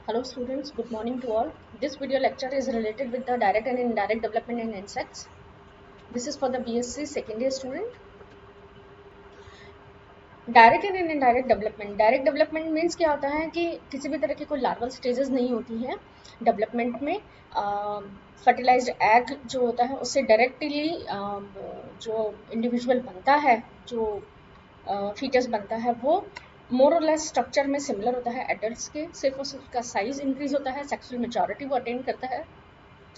Hello students, good morning to all. This video lecture is related with the direct and indirect development in insects. This is for the BSc second year student. Direct and indirect development, direct development means क्या होता है कि किसी भी तरह की कोई larval stages नहीं होती हैं डेवलपमेंट में। फर्टिलाइज्ड एग जो होता है उससे डायरेक्टली जो इंडिविजुअल बनता है, जो फीचर्स बनता है वो मोर और लेस स्ट्रक्चर में सिमिलर होता है एडल्ट्स के, सिर्फ और सिर्फ उसका साइज इंक्रीज होता है, सेक्सुअल मेच्योरिटी वो अटेन करता है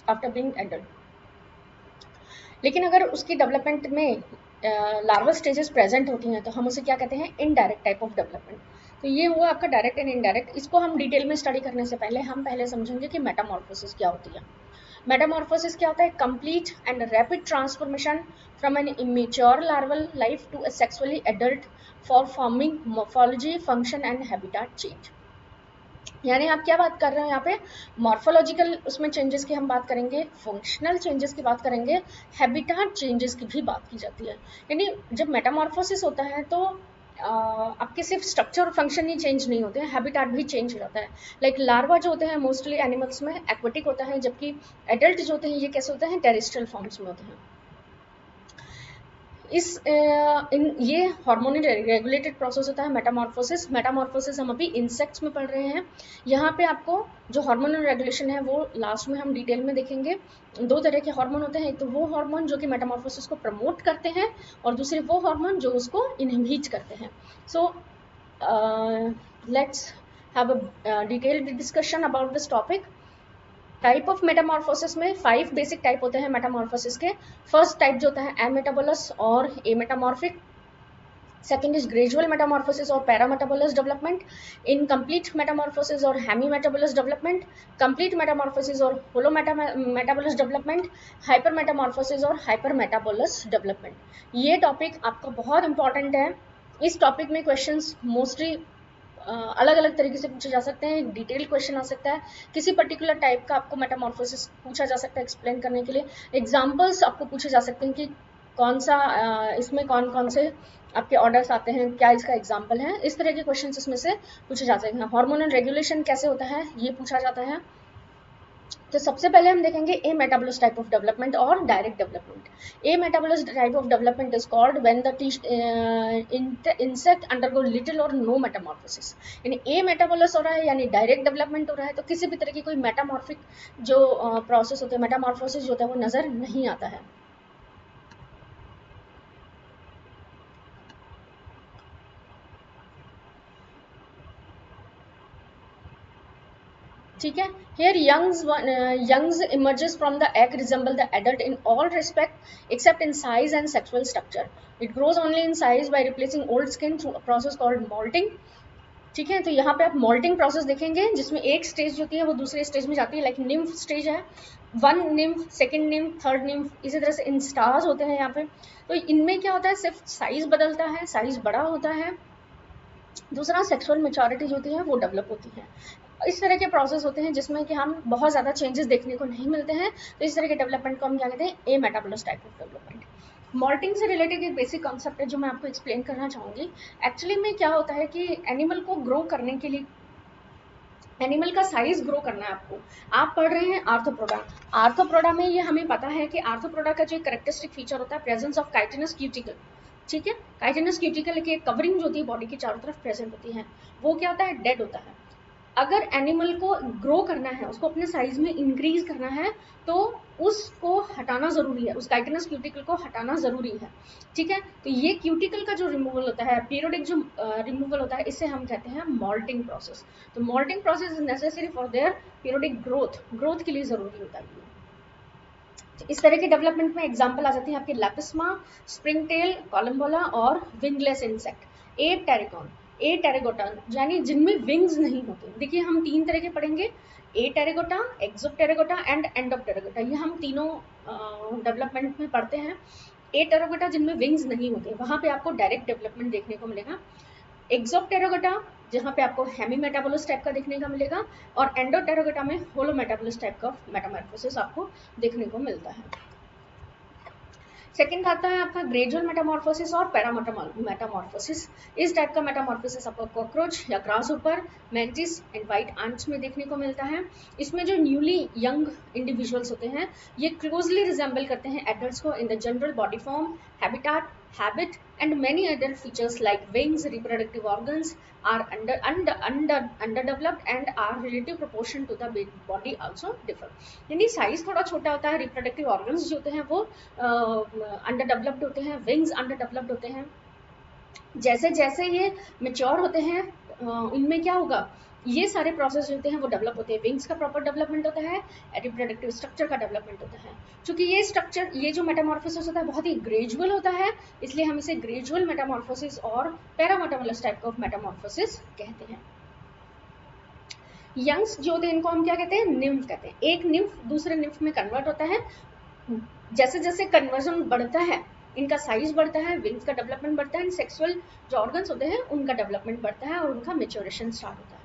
आफ्टर बीइंग एडल्ट। लेकिन अगर उसकी डेवलपमेंट में लार्वल स्टेजेस प्रेजेंट होती हैं तो हम उसे क्या कहते हैं, इनडायरेक्ट टाइप ऑफ डेवलपमेंट। तो ये हुआ आपका डायरेक्ट एंड इनडायरेक्ट। इसको हम डिटेल में स्टडी करने से पहले हम पहले समझेंगे कि मेटामॉर्फोसिस क्या होती है। मेटामॉर्फोसिस क्या होता है? Complete and rapid transformation from an immature larval life to a sexually adult for forming morphology, function and habitat change. यानी आप क्या बात कर रहे हैं यहाँ पे? मॉर्फोलॉजिकल उसमें चेंजेस की हम बात करेंगे, फंक्शनल चेंजेस की बात करेंगे, हैबिटेट चेंजेस की भी बात की जाती है। यानी जब मेटामॉर्फोसिस होता है तो आपके सिर्फ स्ट्रक्चर और फंक्शन ही चेंज नहीं होते हैं, हैबिटेट भी चेंज हो जाता है। लाइक लार्वा जो होते हैं मोस्टली एनिमल्स में एक्वेटिक होता है, जबकि एडल्ट जो होते हैं ये कैसे होते हैं? टेरेस्ट्रियल फॉर्म्स में होते हैं। ये हार्मोनल रेगुलेटेड प्रोसेस होता है मेटामॉर्फोसिस। मेटामॉर्फोसिस हम अभी इंसेक्ट्स में पढ़ रहे हैं। यहाँ पे आपको जो हार्मोनल रेगुलेशन है वो लास्ट में हम डिटेल में देखेंगे। दो तरह के हार्मोन होते हैं, एक तो वो हार्मोन जो कि मेटामॉर्फोसिस को प्रमोट करते हैं और दूसरे वो हार्मोन जो उसको इनहिबिट करते हैं। So let's have a detailed discussion about this topic. Type of Metamorphosis में 5 बेसिक टाइप होते हैं मेटामॉर्फोसिस के। फर्स्ट टाइप जो होता है एमेटाबोलस और एमेटामॉर्फिक। सेकेंड इज ग्रेजुअल मेटामॉर्फोसिस और पैरामेटाबोलस डेवलपमेंट, इनकम्प्लीट मेटामॉर्फोसिस और हेमीमेटाबोलस डेवलपमेंट, कंप्लीट मेटामॉर्फोसिस और होलो मेटाबोलस डेवलपमेंट, हाइपर मेटामॉर्फोसिस और हाइपर मेटाबोलस डेवलपमेंट। ये टॉपिक आपका बहुत इंपॉर्टेंट है। इस टॉपिक में क्वेश्चंस मोस्टली अलग अलग तरीके से पूछे जा सकते हैं। डिटेल क्वेश्चन आ सकता है, किसी पर्टिकुलर टाइप का आपको मेटामॉर्फोसिस पूछा जा सकता है एक्सप्लेन करने के लिए। एग्जाम्पल्स आपको पूछे जा सकते हैं कि कौन सा इसमें कौन कौन से आपके ऑर्डर्स आते हैं, क्या इसका एग्जाम्पल है। इस तरह के क्वेश्चन इसमें से पूछे जा सकते हैं। हार्मोनल रेगुलेशन कैसे होता है ये पूछा जाता है। तो सबसे पहले हम देखेंगे ए मेटाबोलस टाइप ऑफ डेवलपमेंट और direct development. A metabolous type of development is called when the insect undergo little और नो मेटामॉर्फोसिस। यानी ए मेटाबोलस हो रहा है यानी डायरेक्ट डेवलपमेंट हो रहा है, तो किसी भी तरह की कोई मेटामॉर्फिक जो प्रोसेस होते हैं, मेटामॉर्फोसिस जो होता है वो नजर नहीं आता है। ठीक है। Here youngs emerges from the egg resemble the adult in all respect except in size and sexual structure. It grows only in size by replacing old skin through a process called molting. ठीक है, तो यहाँ पे आप moulting process देखेंगे जिसमें एक stage जो होती है वो दूसरे स्टेज में जाती है। लाइक निम्फ स्टेज है, 1 nymph, second nymph, third nymph, इसी तरह से इंस्टार्स होते हैं यहाँ पे। तो इनमें क्या होता है, सिर्फ साइज बदलता है, साइज बड़ा होता है। दूसरा सेक्सुअल मेच्योरिटी जो होती है वो डेवलप होती है। इस तरह के प्रोसेस होते हैं जिसमें कि हम बहुत ज़्यादा चेंजेस देखने को नहीं मिलते हैं। तो इस तरह के डेवलपमेंट को हम क्या कहते हैं? A metabolous type of development. Moulting से रिलेटेड एक बेसिक कॉन्सेप्ट है जो मैं आपको एक्सप्लेन करना चाहूँगी। एक्चुअली में क्या होता है कि एनिमल को ग्रो करने के लिए, एनिमल का साइज ग्रो करना है आपको। आप पढ़ रहे हैं आर्थ्रोपोडा। आर्थ्रोपोडा में ये हमें पता है कि आर्थ्रोपोडा का जो कैरेक्टरिस्टिक फीचर होता है प्रेजेंस ऑफ काइटिनस क्यूटिकल। ठीक है, काइटिनस क्यूटिकल की एक कवरिंग जो होती है बॉडी की चारों तरफ प्रेजेंट होती है, वो क्या होता है? डेड होता है। अगर एनिमल को ग्रो करना है, उसको अपने साइज में इंक्रीज करना है, तो उसको हटाना जरूरी है, उस काइटिनस क्यूटिकल को हटाना जरूरी है। ठीक है, तो ये क्यूटिकल का जो रिमूवल होता है, पीरियोडिक जो रिमूवल होता है, इसे हम कहते हैं मॉल्टिंग प्रोसेस। तो moulting process is necessary for their periodic growth के लिए जरूरी होता है। तो इस तरह के डेवलपमेंट में एग्जांपल आ जाती है आपके लैपिस्मा, स्प्रिंगटेल, कोलम्बोला और विंगलेस इंसेक्ट। ए टेरिकॉन, ए टेरेगोटा यानी जिनमें विंग्स नहीं होते। देखिए हम 3 तरह के पढ़ेंगे, ए टेरेगोटा, एक्सोप्टेरेगोटा एंड एंडोप्टेरेगोटा। ये हम तीनों डेवलपमेंट में पढ़ते हैं। ए टेरेगोटा जिनमें विंग्स नहीं होते, वहां पे आपको डायरेक्ट डेवलपमेंट देखने को मिलेगा। एक्सोप्टेरोगोटा जहाँ पे आपको हेमी मेटाबोलस टाइप का देखने का मिलेगा, और एंडोटेरोगोटा में होलो मेटाबोलस टाइप का मेटामॉर्फोसिस आपको देखने को मिलता है। सेकंड आता है आपका ग्रेजुअल मेटामॉर्फोसिस और पैरामेटामॉर्फोसिस। इस टाइप का मेटामॉर्फोसिस आपको कॉकरोच या ग्रास ऊपर, मैंटिस एंड व्हाइट आंट्स में देखने को मिलता है। इसमें जो न्यूली यंग इंडिविजुअल्स होते हैं ये क्लोजली रिजेंबल करते हैं एडल्ट्स को in the general body form, habitat, habit and many other features like wings, reproductive organs are underdeveloped and are relative proportion to the body also differ। यानी size थोड़ा छोटा होता है, रिप्रोडक्टिव ऑर्गन्स जो होते हैं वो अंडर डेवलप्ड होते हैं, विंग्स अंडर डेवलप्ड होते हैं। जैसे जैसे ये मेच्योर होते हैं इनमें क्या होगा, ये सारे प्रोसेस होते हैं वो डेवलप होते हैं। विंग्स का प्रॉपर डेवलपमेंट होता है, रिप्रोडक्टिव स्ट्रक्चर का डेवलपमेंट होता है। क्योंकि ये स्ट्रक्चर, ये जो मेटामॉर्फोसिस होता है बहुत ही ग्रेजुअल होता है, इसलिए हम इसे ग्रेजुअल मेटामॉर्फोसिस और पैरामेटामोलस टाइप ऑफ मेटामॉर्फोसिस कहते हैं। यंग्स जो होते हैं इनको हम क्या कहते हैं, निम्फ कहते हैं। एक निम्फ दूसरे निम्फ में कन्वर्ट होता है। जैसे जैसे कन्वर्जन बढ़ता है इनका साइज बढ़ता है, विंग्स का डेवलपमेंट बढ़ता है, सेक्सुअल जो ऑर्गन्स होते हैं उनका डेवलपमेंट बढ़ता है और उनका मेच्योरेशन स्टार्ट होता है।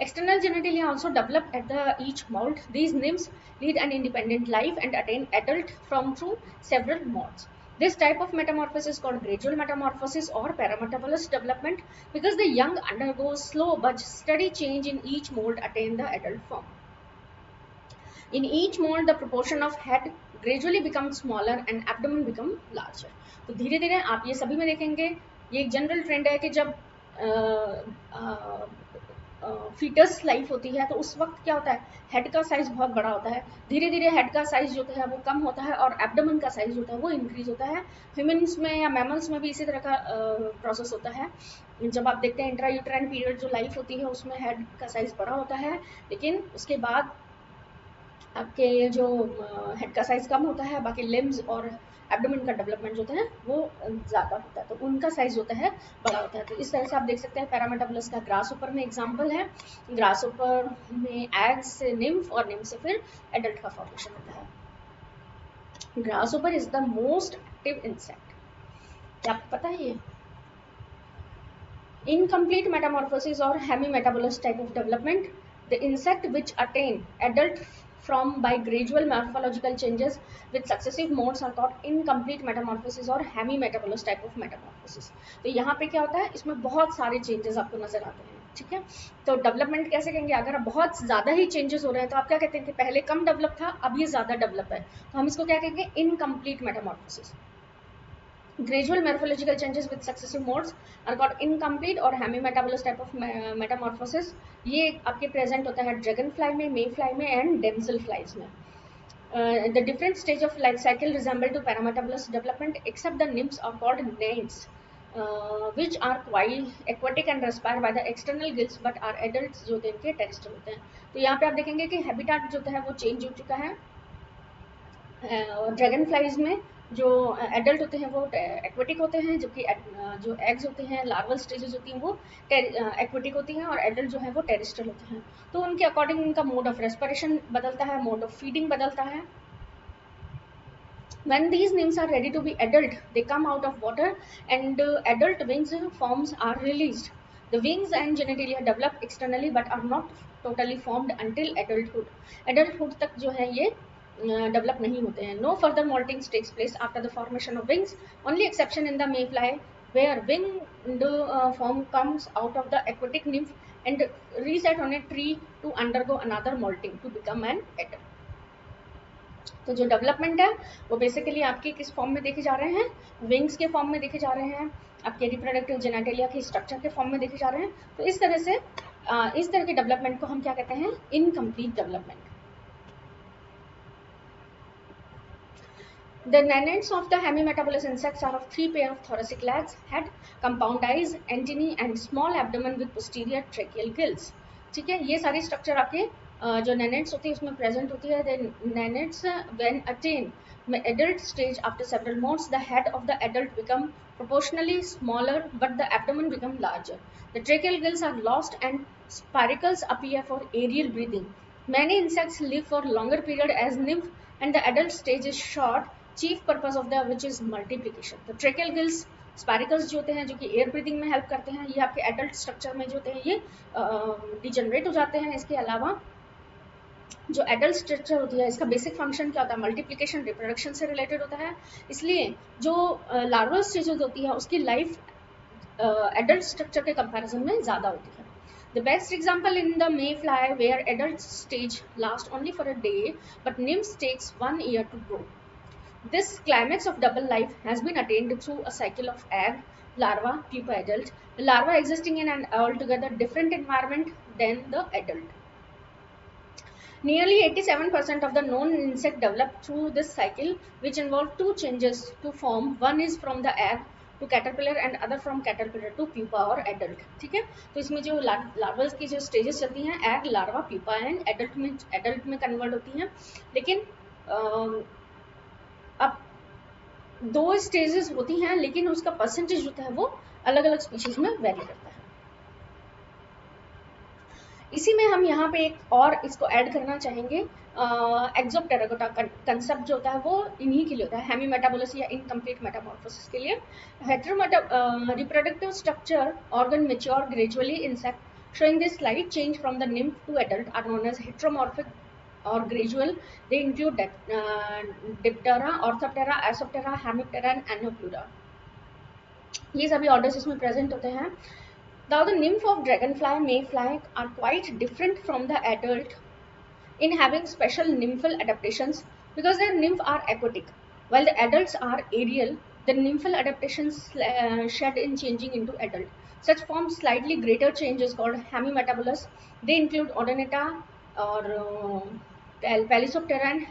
External genitalia also develop at each molt. These nymphs lead an independent life and attain adult form through several molts. This type of metamorphosis is called gradual metamorphosis or parametabolous development because the young undergoes slow but steady change in each mold attain the adult form. In each mold, the proportion of head gradually becomes smaller and abdomen become larger. तो धीरे धीरे आप ये सभी में देखेंगे, ये एक जनरल ट्रेंड है कि जब फीटस लाइफ होती है तो उस वक्त क्या होता है, हेड का साइज बहुत बड़ा होता है। धीरे धीरे हेड का साइज जो है वो कम होता है और एब्डोमेन का साइज होता है वो इंक्रीज होता है। ह्यूमन्स में या मैमल्स में भी इसी तरह का प्रोसेस होता है। जब आप देखते हैं इंट्रायूटेराइन पीरियड जो लाइफ होती है उसमें हेड का साइज बड़ा होता है, लेकिन उसके बाद आपके जो हेड का साइज कम होता है, बाकी लिम्स और एब्डोमेन का डेवलपमेंट जो होता है वो ज़्यादा होता है, तो उनका साइज होता है बड़ा होता है। तो इस तरह से आप देख सकते हैं पैरामेटाबोलस का ग्रास ऊपर में एग्जांपल है। ग्रास ऊपर में एग से निम्फ और निम्फ से फिर एडल्ट का फॉर्मेशन होता है। Grasshopper is the most active insect. क्या आपको पता है ये? इनकम्प्लीट मेटामॉर्फोसिस और hemimetabolous type of development, the insect which attain adult from by gradual morphological changes with successive modes are called incomplete metamorphosis और hemimetabolous type of metamorphosis। तो यहाँ पे क्या होता है, इसमें बहुत सारे चेंजेस आपको नजर आते हैं, ठीक है। तो डेवलपमेंट कैसे कहेंगे, अगर बहुत ज्यादा ही चेंजेस हो रहे हैं तो आप क्या कहते हैं कि पहले कम डेवलप था अब ये ज्यादा डेवलप है, तो हम इसको क्या कहेंगे, incomplete Metamorphosis. Gradual morphological changes with successive modes are called incomplete और hemimetabolous type of metamorphosis। ये आपके प्रेजेंट होता है ड्रैगन फ्लाई में, मे फ्लाई में एंड डेमसल फ्लाइज में। The different stage of life cycle resemble to parametabolous development except the nymphs are called nymphs, which are quite aquatic and respire by the external gills but are adults जो होते हैं इनके terrestrial होते हैं। तो यहाँ पे आप देखेंगे कि हैबिटाट जो है वो चेंज हो चुका है। ड्रैगन फ्लाइज में जो एडल्ट होते हैं वो एक्वेटिक होते हैं, जबकि जो एग्स होते हैं, लार्वल स्टेजेस होती हैं वो एक्वेटिक होती हैं और एडल्ट जो है वो टेरेस्ट्रियल होते हैं। तो उनके अकॉर्डिंग उनका मोड ऑफ रेस्पिरेशन बदलता है, मोड ऑफ फीडिंग बदलता है। When these nymphs are ready to be adult, they come out of water and adult wings forms are released. The wings and genitalia develop externally but are not totally formed until adulthood. Adulthood तक जो है ये develop नहीं होते हैं। No further molting takes place after the formation of wings. Only exception in the mayfly where winged form comes out of the aquatic nymph and reset on a tree to undergo another molting to become an adult. तो जो development है वो basically आपके किस form में देखे जा रहे हैं, विंग्स के फॉर्म में देखे जा रहे हैं, आपके रिप्रोडक्टिव जेनेटेलिया के स्ट्रक्चर के फॉर्म में देखे जा रहे हैं। तो इस तरह से इस तरह के डेवलपमेंट को हम क्या कहते हैं, incomplete development. The nanites of the hemimetabolous insects are of 3 pair of thoracic legs, head, compound eyes, antennae and small abdomen with posterior tracheal gills। ठीक है, ये सारी स्ट्रक्चर आपके जो नैनेट्स होती है उसमें प्रेजेंट होती है। The naiads when attain adult stage after several modes, the head of the adult become proportionally smaller but the abdomen become larger. The tracheal gills are lost and spiracles appear for aerial breathing. Many insects live for longer period as nymph and the adult stage is short, chief purpose of the which is multiplication. तो tracheal gills स्पैरिकल्स जो होते हैं जो कि air breathing में help करते हैं, ये आपके एडल्ट स्ट्रक्चर में जो होते हैं ये डिजनरेट हो जाते हैं। इसके अलावा जो एडल्ट स्ट्रक्चर होती है, इसका बेसिक फंक्शन क्या होता है, मल्टीप्लिकेशन रिप्रोडक्शन से रिलेटेड होता है, इसलिए जो लार्वल स्टेजेस होती है उसकी लाइफ एडल्ट स्ट्रक्चर के कंपैरिजन में ज़्यादा होती है. The best example in the mayfly where adult stage lasts only for a day but nymphs takes 1 year to grow. This climax of double life has been attained through a cycle of egg, larva, pupa, adult. The larva existing in an altogether different environment than the adult. Nearly 87% of the known insect develop through this cycle, which involve two changes to form. One is from the egg to caterpillar and other from caterpillar to pupa or adult. ठीक है, तो इसमें जो लार्वल्स की जो stages चलती हैं, egg, larva, pupa and adult में कन्वर्ट होती हैं, लेकिन अब दो स्टेजेस होती हैं, लेकिन उसका परसेंटेज जो है वो अलग अलग स्पीशीज में वेरी करता है. इसी में हम यहाँ पे एक और इसको ऐड करना चाहेंगे, एक्सोप्टेरागोटा कंसेप्ट जो होता है वो इन्हीं के लिए होता है, हेमीमेटाबोलिस या इनकम्प्लीट मेटामॉर्फोसिस के लिए. Reproductive structure organ mature gradually insect showing this slight change from the nymph to adult are known as heteromorphic or gradual. They include Diptera, Orthoptera, Asoptera, Hemiptera and Anoplura. ये सभी orders इसमें present होते हैं. Now the nymph of dragonfly, mayfly are quite different from the adult in having special nymphal adaptations because their nymph are aquatic, while the adults are aerial. The nymphal adaptations shed in changing into adult. Such form slightly greater changes called hemimetabolous. They include Odonata or Palisoptera and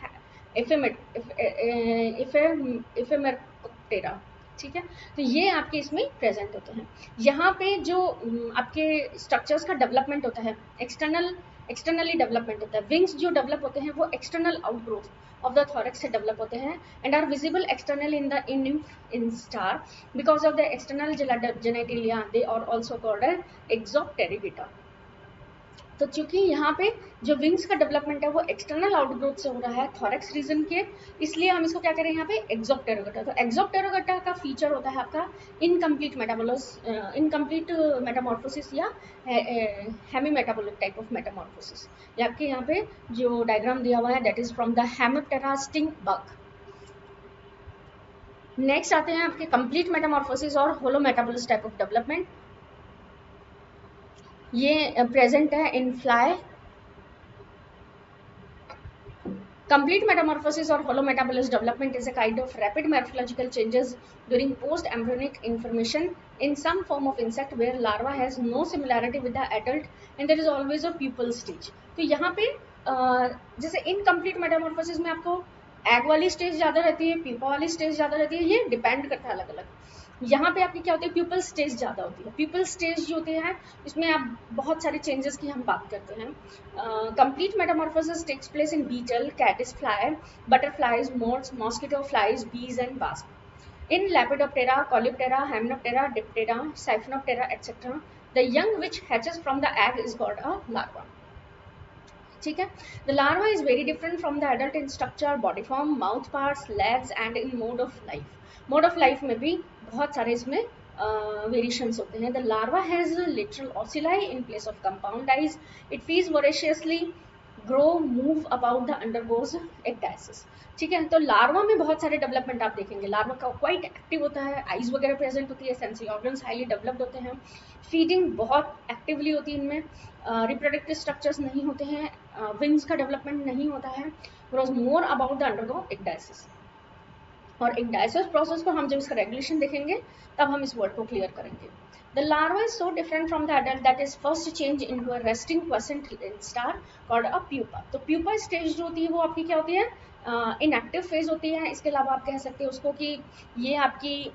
Ephemercoptera. ठीक है, तो ये आपके इसमें present होते हैं. यहाँ पे जो आपके स्ट्रक्चर्स का डेवलपमेंट होता है, एक्सटर्नली डेवलपमेंट होता है. विंग्स जो डेवलप होते हैं वो external outgrowth of the thorax से डेवलप होते हैं and are visible externally in nymph in star because of the external genitalia. They are also called as exopterygata. तो चूंकि यहाँ पे जो विंग्स का डेवलपमेंट है वो एक्सटर्नल आउटग्रोथ से हो रहा है थोरैक्स रीजन के, इसलिए हम इसको क्या करें यहाँ पे एक्सोप्टेरोगटा. तो एक्सोप्टेरोगटा का फीचर होता है आपका इनकम्प्लीट मेटामॉर्फोसिस या हेमीमेटाबोलिक टाइप ऑफ मेटामॉर्फोसिस. आपके यहाँ पे जो डायग्राम दिया हुआ है that is from the Hemiptera sting bug. Next आते हैं आपके कंप्लीट मेटामॉर्फोसिस और होलोमेटाबोलिस टाइप ऑफ डेवलपमेंट. ये प्रेजेंट है इन fly. Complete metamorphosis or holometabolous development is a kind of rapid morphological changes during post-embryonic information in some form of insect where larva has no similarity with the adult and there is always a pupal stage. तो यहाँ पे जैसे incomplete Metamorphosis में आपको egg वाली stage ज़्यादा रहती है, प्यूपा वाली स्टेज ज़्यादा रहती है, ये डिपेंड करता है अलग अलग. यहाँ पे आपकी क्या होती है, प्यूपल स्टेज ज़्यादा होती है. प्यूपल स्टेज जो होती है इसमें आप बहुत सारे चेंजेस की हम बात करते हैं. Complete metamorphosis takes place in beetle, caddis fly, butterflies, moths, mosquito flies, bees and wasp. In Lepidoptera, Calyptera, Hymenoptera, Diptera, Siphonoptera, etc., the young which hatches from the egg is called a larva. ठीक है, the larva is very different from the adult in structure, body form, mouth parts, legs and in mode of life. Mode of life में भी बहुत सारे इसमें variations होते हैं. The larva has literal ocelli in place of compound eyes. It feeds voraciously, grow, move about the undergoes ecdysis. ठीक है, तो लार्वा में बहुत सारे डेवलपमेंट आप देखेंगे. लार्वा का क्वाइट एक्टिव होता है, आइज वगैरह प्रेजेंट होती है, सेंसरी ऑर्गन्स हाईली डेवलप्ड होते हैं, फीडिंग बहुत एक्टिवली होती है इनमें, रिप्रोडक्टिव स्ट्रक्चर्स नहीं होते हैं, विंग्स का डेवलपमेंट नहीं होता है, because more about the undergo ecdysis. और ecdysis प्रोसेस को हम जब इसका रेगुलेशन देखेंगे तब हम इस वर्ड को क्लियर करेंगे. The larva is so different from the adult that is first change into a resting quiescent star called a pupa. तो pupa stage जो होती है वो आपकी क्या होती है, इनएक्टिव फेज होती है. इसके अलावा आप कह सकते हैं उसको कि ये आपकी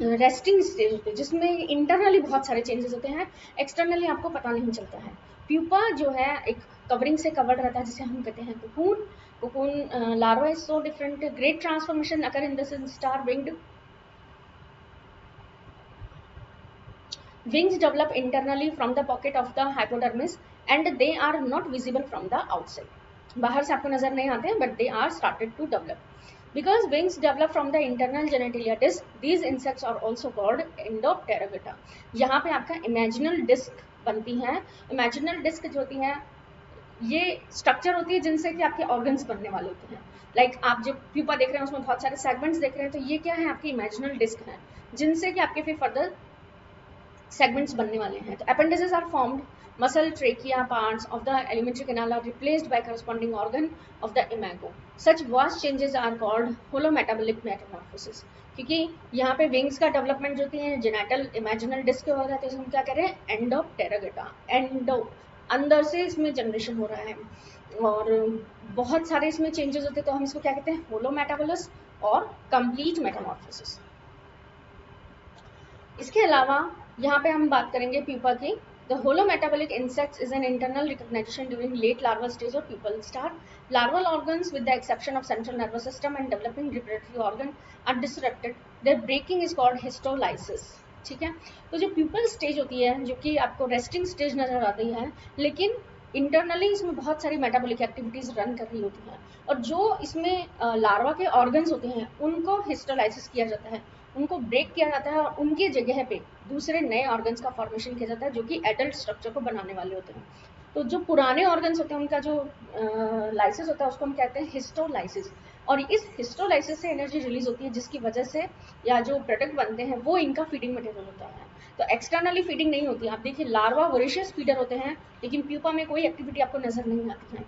रेस्टिंग स्टेज होती है जिसमें इंटरनली बहुत सारे चेंजेस होते हैं, एक्सटर्नली आपको पता नहीं चलता है. प्यूपा जो है एक कवरिंग से कवर्ड रहता है जिसे हम कहते हैं cocoon. Cocoon larva is so different, great transformation occur in this star winged. Wings develop internally from the pocket of the hypodermis and they are not visible from the outside. बाहर से आपको नजर नहीं आते हैं but they are started to develop. Because wings develop from the internal genitalia disc, these insects are also called endopterygata. यहाँ पे आपका imaginal disc बनती है. Imaginal disc जो होती है ये स्ट्रक्चर होती है जिनसे कि आपके ऑर्गन्स बनने वाले होते हैं। लाइक आप जो प्यूपा देख रहे हैं उसमें बहुत सारे सेगमेंट्स देख रहे हैं, तो ये क्या है, आपकी इमेजिनल डिस्क है जिनसे कि आपके फिर फर्दर segments बनने वाले हैं। तो appendices are formed, muscle trachea parts of the alimentary canal are replaced by corresponding organ of the imago. Such vast changes are called holometabolic metamorphosis. क्योंकि यहाँ पे विंग्स का डेवलपमेंट जो होती है जेनेटल इमेजिनल डिस्क हो रहा है, तो हम क्या कह रहे हैं, एंडोप्टेरागेटा, एंडो अंदर से इसमें जनरेशन हो रहा है और बहुत सारे इसमें चेंजेस होते हैं, तो हम इसको क्या कहते हैं, होलोमेटाबोलस और कंप्लीट मेटामॉर्फोसिस। इसके अलावा यहाँ पे हम बात करेंगे प्यूपा की। The holometabolic insects is an internal recognition during late larval stage or pupal start. Larval organs, with the exception of central nervous system and developing reproductive organ, are disrupted. Their breaking is called histolysis. ठीक है, तो जो pupal stage होती है, जो कि आपको resting stage नजर आती है, लेकिन इंटरनली इसमें बहुत सारी मेटाबॉलिक एक्टिविटीज रन कर रही होती हैं, और जो इसमें लार्वा के ऑर्गन्स होते हैं उनको हिस्टोलाइसिस किया जाता है, उनको ब्रेक किया जाता है और उनकी जगह पे दूसरे नए ऑर्गन्स का फॉर्मेशन किया जाता है जो कि एडल्ट स्ट्रक्चर को बनाने वाले होते हैं। तो जो पुराने ऑर्गन्स होते हैं उनका जो लाइसिस होता है उसको हम कहते हैं हिस्टोलाइसिस, और इस हिस्टोलाइसिस से एनर्जी रिलीज होती है जिसकी वजह से या जो प्रोडक्ट बनते हैं वो इनका फीडिंग मटेरियल होता है। तो एक्सटर्नली फीडिंग नहीं होती। आप देखिए लार्वा वोरेशियस फीडर होते हैं, लेकिन प्यूपा में कोई एक्टिविटी आपको नजर नहीं आती है।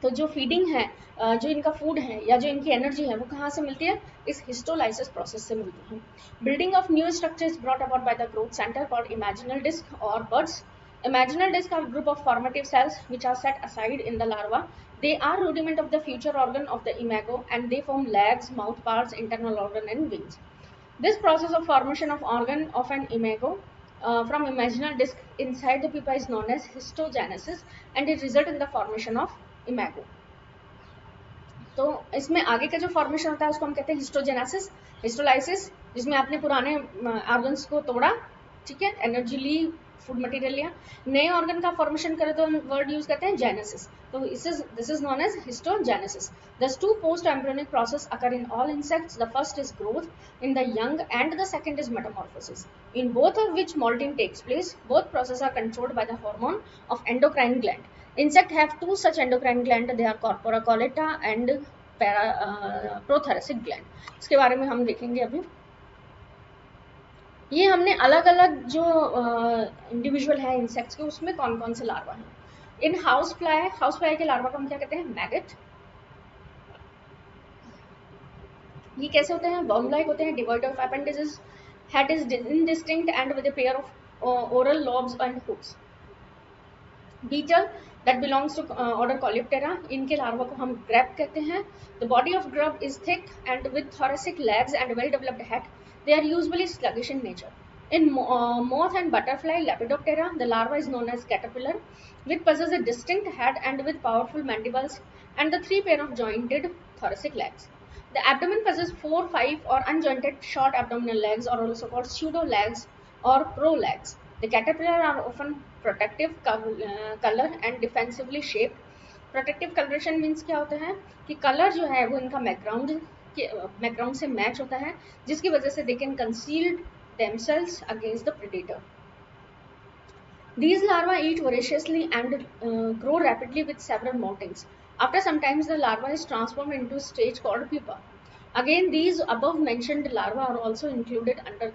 तो जो फीडिंग है, जो इनका फूड है या जो इनकी एनर्जी है, वो कहाँ से मिलती है, इस हिस्टोलाइसिस प्रोसेस से मिलती है। Building of new structures brought about by the growth centre called imaginal disc और buds. Imaginal discs are a group of formative cells which are set aside in the larva. They are rudiment of the future organ of the imago, and they form legs, mouth parts, internal organ, and wings. This process of formation of organ of an imago from imaginal disc inside the pupa is known as histogenesis, and it results in the formation of imago. तो इसमें आगे का जो formation होता है उसको हम कहते हैं हिस्टोजेनेसिस, हिस्टोलाइसिस, जिसमें आपने पुराने ऑर्गन्स को तोड़ा, ठीक है, एनर्जी ली, फूड मटेरियल लिया, नए ऑर्गन का फॉर्मेशन करे तो हम वर्ड यूज करते हैं जेनेसिस। तो this is known as histogenesis. Thus two post-embryonic process occur in all insects. The first is growth in the young and the second is metamorphosis, in both of which molting takes place. Both processes are controlled by the hormone of endocrine gland. Insect have two such endocrine gland. They are corpora collata and prothoracic gland. इसके बारे में हम देखेंगे अभी। ये हमने अलग अलग जो इंडिविजुअल है इंसेक्ट्स के, उसमें कौन कौन से लार्वा हैं। इन हाउस फ्लाई के लार्वा को हम क्या कहते हैं, मैगट। ये कैसे होते हैं, वर्म लाइक होते हैं, devoid of appendages, head is indistinct and with a pair of oral lobes and hooks. Beetle that belongs to order Coleoptera, इनके लार्वा को हम ग्रैब कहते हैं। The body of grub is thick and with thoracic legs and well developed head. They are usually sluggish in nature. In moth and butterfly Lepidoptera, the larva is known as caterpillar, which possesses a distinct head and with powerful mandibles and the three pair of jointed thoracic legs. The abdomen possesses 4, 5 or unjointed short abdominal legs, or also called pseudo legs or pro-legs. The caterpillar are often protective color and defensively shaped. Protective coloration means क्या होता है कि colour जो है वो इनका background से match होता है, जिसकी वजह से they can conceal themselves against the predator. These larvae eat voraciously and grow rapidly with several moltings. After some time, the larva is transformed into a stage called pupa. Again, these above mentioned larvae are also included under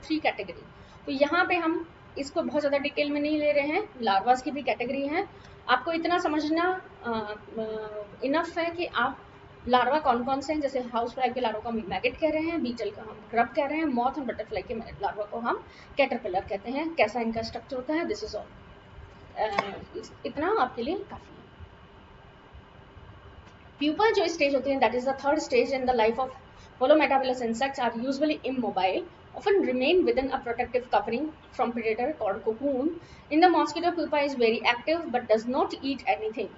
three category. तो यहाँ पे हम इसको बहुत ज़्यादा detail में नहीं ले रहे हैं, लार्वास की भी कैटेगरी है। आपको इतना समझना इनफ है कि आप लार्वा कौन कौन से हैं, जैसे हाउस फ्लाई के लार्वा को हम मैगट कह रहे हैं, बीटल का हम ग्रब कह रहे हैं, मॉथ और बटरफ्लाई के लार्वा को हम कैटरपिलर कहते हैं। कैसा इनका स्ट्रक्चर होता है, दिस इज ऑल। इतना आपके लिए काफी है। प्यूपा जो स्टेज होती है, that is the third stage in the life of holometabulous insects, are usually immobile, often remain within a protective covering from predator called cocoon. In the mosquito, pupa is very active but does not eat anything.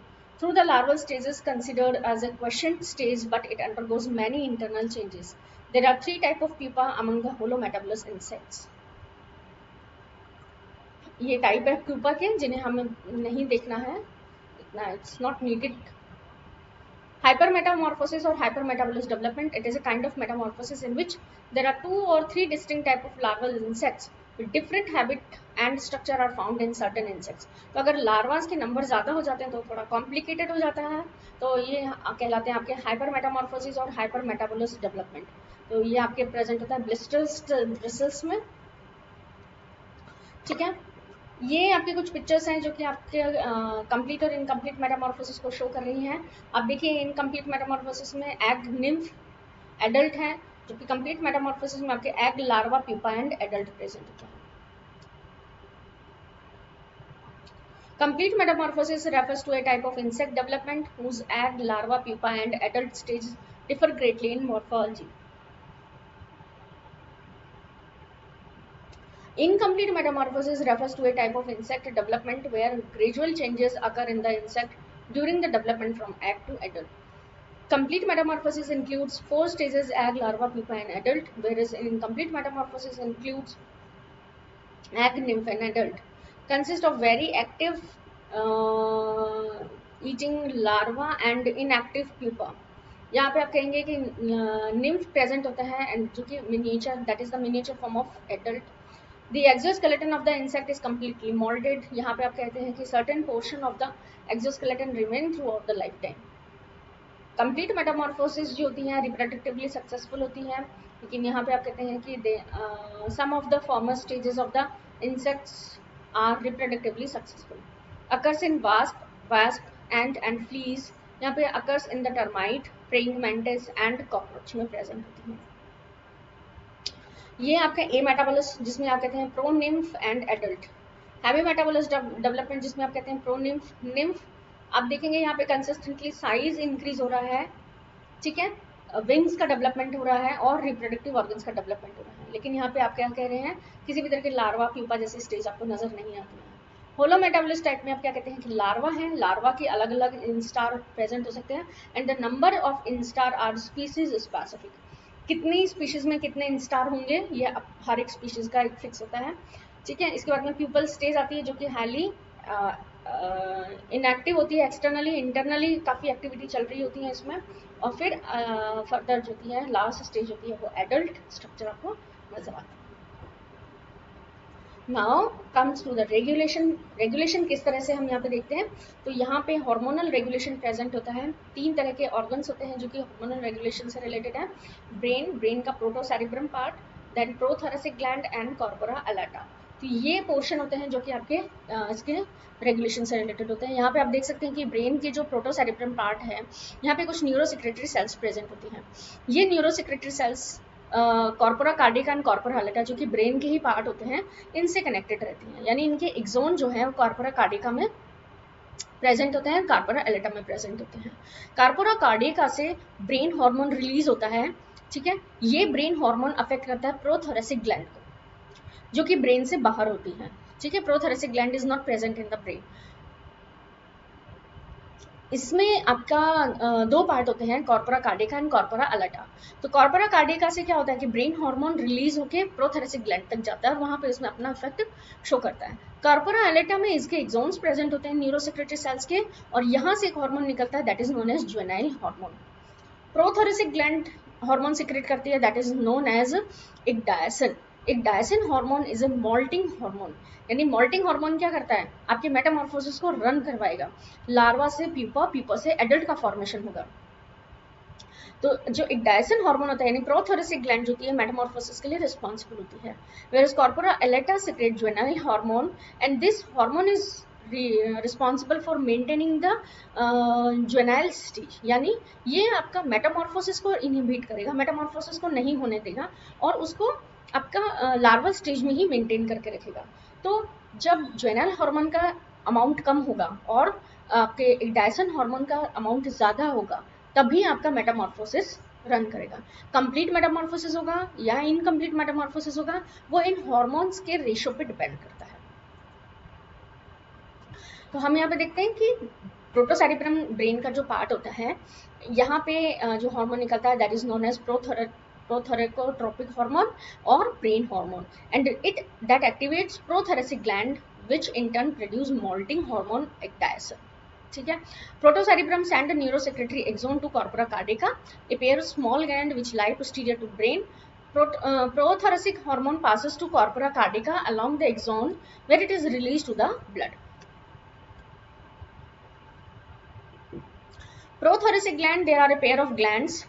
Through the larval stage is considered as a quiescent stage, but it undergoes many internal changes. There are three types of pupa among the holometabulous insects. ये type है pupa के जिन्हें हमें नहीं देखना है इतना, it's not needed. Hypermetamorphosis or hypermetabolous development, it is a kind of metamorphosis in which there are 2 or 3 distinct types of larval insects different habit and structure are found in certain insects. तो अगर larvas के number ज़्यादा हो जाते हैं तो थोड़ा complicated हो जाता है, तो ये कहलाते हैं आपके हाइपर मेटामॉर्फोसिस और हाइपर मेटाबोलिक डेवलपमेंट। तो ये आपके प्रेजेंट होता है ब्लिस्टर्स में, ठीक है। ये आपके कुछ पिक्चर्स हैं जो कि आपके कंप्लीट और इनकम्प्लीट मेटामॉर्फोसिस को शो कर रही हैं। आप देखिए इनकम्प्लीट मेटामॉर्फोसिस में एग निम्फ एडल्ट है, जबकि कंप्लीट मेटामॉर्फोसिस में आपके egg larva pupa and adult present होता है। Complete metamorphosis refers to a type of insect development whose egg, larva, pupa, and adult stages differ greatly in morphology. Incomplete metamorphosis refers to a type of insect development where gradual changes occur in the insect during the development from egg to adult. Complete metamorphosis includes 4 stages: egg, larva, pupa, and adult, whereas incomplete metamorphosis includes egg, nymph, and adult. Consist of very active eating larva and inactive pupa. यहाँ पे आप कहेंगे कि nymph present होता है and जो कि miniature, that is the miniature form of adult. The exoskeleton of the insect is completely molded. यहाँ पे आप कहते हैं कि certain portion of the exoskeleton remain throughout the lifetime. Complete Metamorphosis जो होती हैं रिप्रोडक्टिवली सक्सेसफुल होती हैं, लेकिन यहाँ पे आप कहते हैं कि some of the former stages of the insects are reproductively successful. Occurs in wasp and fleas. यहाँ पे occurs in the termite, praying mantis and cockroach में प्रेजेंट होती हैं. ये आपका ए मेटाबोलस जिसमें आप कहते हैं pro nymph and adult. Heavy metabolous development जिसमें आप कहते हैं प्रो निम्फ. आप देखेंगे यहाँ पे कंसिस्टेंटली साइज इंक्रीज हो रहा है, ठीक है, विंग्स का डेवलपमेंट हो रहा है और रिप्रोडक्टिव ऑर्गन्स का डेवलपमेंट हो रहा है. लेकिन यहाँ पे आप क्या कह रहे हैं, किसी भी तरह के लार्वा प्यूपा जैसी स्टेज आपको नजर नहीं आती है. होलो मेटाबोलिस टाइप में आप क्या कहते हैं कि लार्वा है, लार्वा के अलग अलग इंस्टार प्रेजेंट हो सकते हैं and the number of instar are species specific. कितनी स्पीशीज में कितने इंस्टार होंगे ये हर एक स्पीशीज का एक फिक्स होता है, ठीक है. इसके बाद में प्यूपल स्टेज आती है जो कि हाईली इनएक्टिव होती है, एक्सटर्नली इंटरनली काफ़ी एक्टिविटी चल रही होती है इसमें. और फिर फर्दर जो होती है लास्ट स्टेज होती है वो एडल्ट स्ट्रक्चर आपको नजर आता है. Now comes to the regulation. Regulation किस तरह से हम यहाँ पे देखते हैं, तो यहाँ पे हार्मोनल रेगुलेशन प्रेजेंट होता है. 3 तरह के ऑर्गन्स होते हैं जो कि हार्मोनल रेगुलेशन से रिलेटेड है. ब्रेन का protocerebrum part, then prothoracic gland and corpora allata. तो ये पोर्शन होते हैं जो कि आपके इसके रेगुलेशन से रिलेटेड होते हैं. यहाँ पे आप देख सकते हैं कि ब्रेन के जो प्रोटोसेरिब्रम पार्ट है यहाँ पे कुछ न्यूरोसेक्रेटरी सेल्स प्रेजेंट होती हैं. ये neurosecretory cells corpora cardiaca and corpora allata जो कि ब्रेन के ही पार्ट होते हैं इनसे कनेक्टेड रहती हैं. यानी इनके एक्सोन जो है वो कॉर्पोरा कार्डिका में प्रेजेंट होते हैं, कॉर्पोरा एलेटा में प्रेजेंट होते हैं. कॉर्पोरा कार्डिका से ब्रेन हार्मोन रिलीज होता है, ठीक है. ये ब्रेन हार्मोन अफेक्ट करता है प्रोथोरेसिक ग्लैंड को जो कि ब्रेन से बाहर होती है, ठीक है. Prothoracic gland is not present in the brain. इसमें आपका 2 पार्ट होते हैं, कॉर्पोरा कार्डिका एंड कॉर्पोरा अलेटा. तो कॉर्पोरा कार्डिका से क्या होता है कि ब्रेन हार्मोन रिलीज होकर प्रोथोरेसिक ग्लैंड तक जाता है और वहां पे इसमें अपना इफेक्ट शो करता है. कॉर्पोरा अलेटा में इसके एक्सोन्स प्रेजेंट होते हैं न्यूरोसेक्रेटरी सेल्स के, और यहाँ से एक हार्मोन निकलता है that is known as juvenile hormone. Prothoracic gland hormone secrete करती है that is known as ecdysone. Ecdysone hormone is a moulting hormone. यानी मॉल्टिंग हार्मोन क्या करता है, आपके मेटामॉर्फोसिस को रन करवाएगा. लार्वा से प्यूपा, प्यूपा से एडल्ट का फॉर्मेशन होगा. तो जो इक्डायसिन हार्मोन होता है यानी प्रोथोरेसिक ग्लैंड होती है मेटामॉर्फोसिस के लिए रिस्पॉन्सिबल होती है. Whereas corpora allata secrete juvenile hormone and this hormone is responsible for maintaining the juvenile stage. यानी ये आपका मेटामॉर्फोसिस को इनहिबिट करेगा, मेटामॉर्फोसिस को नहीं होने देगा और उसको आपका लार्वल स्टेज में ही मेंटेन करके रखेगा. तो जब जुवेनाइल हार्मोन का अमाउंट कम होगा और आपके इक्डायसिन हार्मोन का अमाउंट ज़्यादा होगा तभी आपका मेटामॉर्फोसिस रन करेगा. कंप्लीट मेटामॉर्फोसिस होगा या इनकम्प्लीट मेटामॉर्फोसिस होगा वो इन हार्मोन्स के रेशियो पे डिपेंड करता है. तो हम यहाँ पे देखते हैं कि प्रोटोसेरिब्रम ब्रेन का जो पार्ट होता है यहाँ पे जो हार्मोन निकलता है that is known as prothoracicotropic hormone और brain hormone and it that activates prothoracic gland which in turn produce moulting hormone ecdysone. ठीक है. प्रोटोसेरिब्रम send a neurosekretary axon to corpora cardiaca, a pair of small gland which lie posterior to brain. Prothoracic hormone passes to corpora cardiaca along the axon where it is released to the blood. Prothoracic gland, there are a pair of glands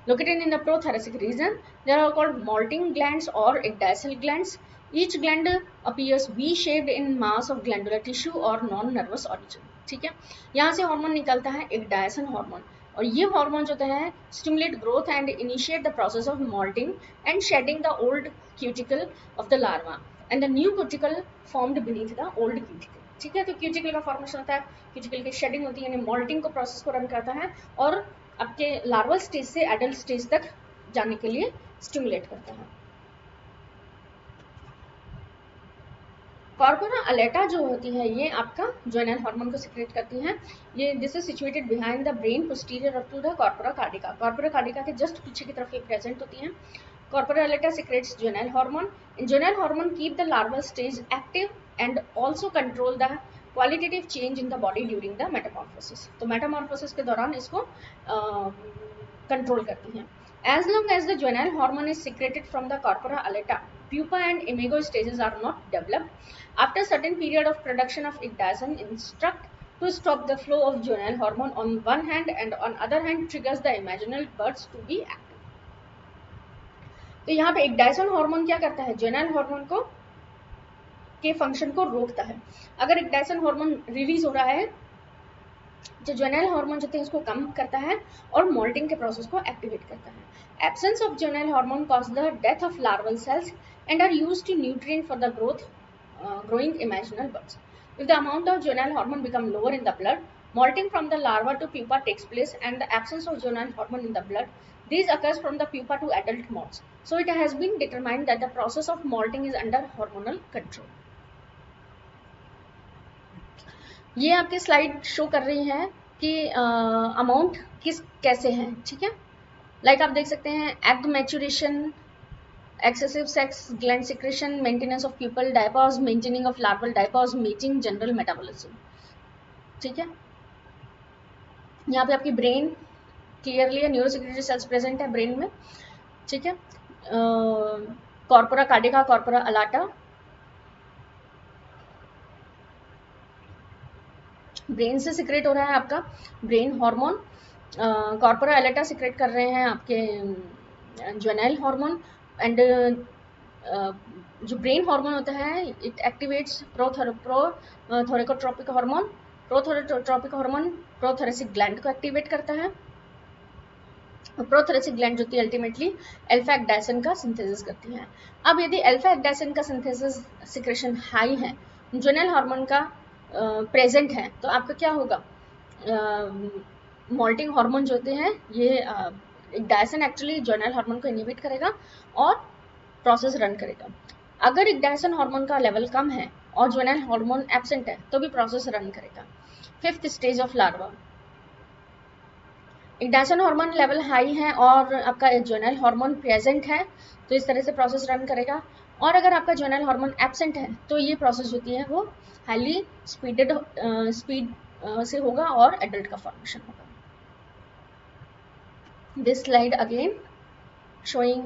located in the prothoracic region. They are called Moulting glands or ecdysoid glands. Each gland appears V-shaped in mass of glandular tissue or non-nervous origin. ठीक है, यहाँ से hormone निकलता है ecdysone hormone, और ये hormone जो है stimulate growth and initiate the process of molting and shedding the old cuticle of the larva and the new cuticle formed beneath the old cuticle. ठीक है, तो क्यूटिकल का फॉर्मेशन होता है, क्यूटिकल की शेडिंग होती है, यानी मोल्टिंग को प्रोसेस को रन करता है और आपके लार्वल स्टेज से एडल्ट स्टेज तक जाने के लिए स्टिमुलेट करता है। कॉर्पोरा अलेटा जो होती है ये आपका ज्वेनल हार्मोन को सिक्रेट करती है। ये this is situated behind the brain posterior to the corpora cardiaca. Corpora cardiaca के जस्ट पीछे की तरफ ये प्रेजेंट होती है। Corpora allata secretes juvenile hormone. Juvenile hormone keep the larval stage active and also control the qualitative change in the body during the metamorphosis. तो metamorphosis के दौरान इसको कंट्रोल करती है। As long as the juvenile hormone is secreted from the corpora aleta, pupa and imago stages are not developed. After a certain period of production of ecdysone instruct to stop the flow of juvenile hormone on one hand and on other hand triggers the imaginal buds to be active. तो यहाँ पे ecdysone hormone क्या करता है, juvenile hormone को के function को रोकता है। अगर ecdysone हार्मोन रिलीज हो रहा है, जो जुवेनाइल हार्मोन जो है इसको कम करता है और मोल्टिंग के प्रोसेस को एक्टिवेट करता है। Absence of juvenile hormone causes the death of larval cells and are used to nutrient for the growing imaginal buds. If the amount of juvenile hormone become lower in the blood, molting from the larva to pupa takes place, and the absence of juvenile hormone in the blood, this occurs from the pupa to adult moths. So it has been determined that the process of molting is under hormonal control. ये आपकी slide show कर रही है कि amount कैसे है, ठीक है। लाइक आप देख सकते हैं egg maturation, excessive sex, gland secretion, maintenance of pupal diapause, maintaining of larval diapause, meeting, general metabolism, ठीक है। यहाँ पे आपकी ब्रेन क्लियरली है, न्यूरोसेक्रेटरी सेल्स प्रेजेंट है ब्रेन में, ठीक है। Corpora cardiaca, corpora allata, brain से सिक्रेट हो रहा है आपका brain hormone. Corpora allata secrete कर रहे हैं आपके जुवेनाइल हार्मोन, एंड जो ब्रेन हार्मोन होता है it activates prothoracicotropic hormone. प्रोथोरेकोट्रोपिक hormone prothoracic gland को एक्टिवेट करता है। प्रोथोरेसिक ग्लैंड जो कि अल्टीमेटली अल्फा एक्डाइसन का सिंथेसिस करती है। अब यदि अल्फा एक्डाइसन का सिंथेसिस सिक्रेशन हाई है, जुवेनाइल हार्मोन का प्रेजेंट है, तो आपका क्या होगा, मोल्टिंग हार्मोन जो होते हैं ये ecdysone एक्चुअली जुवेनाइल हार्मोन को इनहिबिट करेगा और प्रोसेस रन करेगा। अगर ecdysone हार्मोन का लेवल कम है और जुवेनाइल हार्मोन एब्सेंट है तो भी प्रोसेस रन करेगा। Fifth stage of larva, ecdysone hormone level high है और आपका जुवेनाइल हार्मोन प्रेजेंट है तो इस तरह से प्रोसेस रन करेगा। और अगर आपका जुवेनाइल हार्मोन एब्सेंट है तो ये प्रोसेस होती है वो हाईली स्पीड से होगा और एडल्ट का फॉर्मेशन होगा। This slide again showing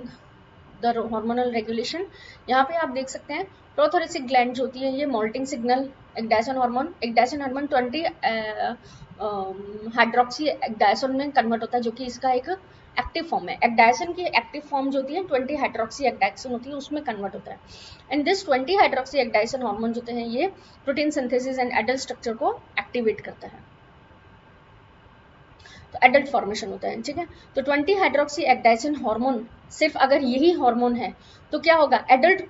the hormonal regulation. यहाँ पे आप देख सकते हैं प्रोथोरेसिक ग्लैंड जो होती है ये moulting signal ecdysone hormone 20 hydroxy ecdysone में कन्वर्ट होता है, जो कि इसका एक एक्टिव फॉर्म है। ecdysone की एक्टिव फॉर्म जो होती है 20 हाइड्रोक्सी ecdysone होती है, उसमें कन्वर्ट होता है। And this 20 hydroxy ecdysone hormone जो है ये protein synthesis and adult structure को एक्टिवेट करता है, तो एडल्ट फॉर्मेशन होता है, ठीक है। तो 20 हाइड्रोक्सी ecdysone हार्मोन सिर्फ अगर यही हार्मोन है तो क्या होगा, एडल्ट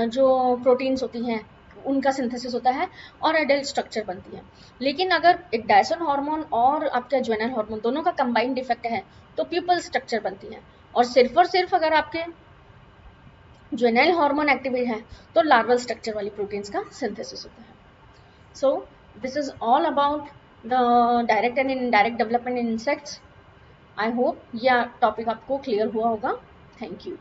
जो प्रोटीन्स होती हैं उनका सिंथेसिस होता है और एडल्ट स्ट्रक्चर बनती है। लेकिन अगर ecdysone हार्मोन और आपका जुवेनाइल हार्मोन दोनों का कंबाइंड इफेक्ट है तो प्यूपल स्ट्रक्चर बनती है, और सिर्फ अगर आपके जुवेनाइल हार्मोन एक्टिवेट है तो लार्वल स्ट्रक्चर वाली प्रोटीन्स का सिंथेसिस होता है। So this is all about the direct and indirect development in insects. I hope यह टॉपिक आपको क्लियर हुआ होगा। Thank you.